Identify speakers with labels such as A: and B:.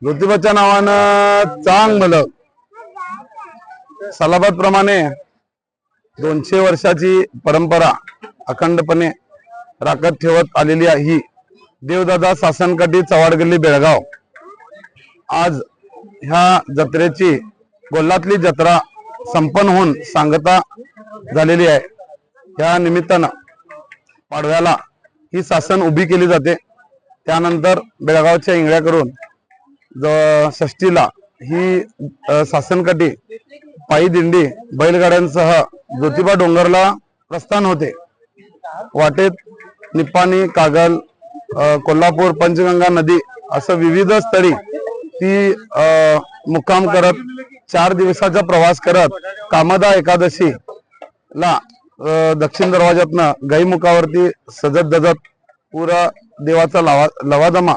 A: ज्योतिबाच्या नावानं चांगलं सलाबत प्रमाणे 200 वर्षाची परंपरा अखंडपणे राखत ठेवत आलेली आहे ही देवदादा सासनकाठी चव्हाडगल्ली बेळगाव। आज ह्या जत्रेची गोल्हातली जत्रा संपन्न होऊन सांगता झालेली आहे। या निमित्तानं पाडव्याला ही सासन उभी केली जाते। त्यानंतर बेळगावच्या इंगळ्या करून षष्टीला ही सासनकाठी पायी दिंडी बैलगाड्यांसह ज्योतिबा डोंगरला प्रस्थान होते। वाटेत निपाणी, कागल, कोल्हापूर, पंचगंगा नदी असं विविध स्थळी ती मुक्काम करत 4 दिवसाचा प्रवास करत कामदा एकादशीला दक्षिण दरवाजातनं गाईमुखावरती सजत दजत पुरा देवाचा लवाजमा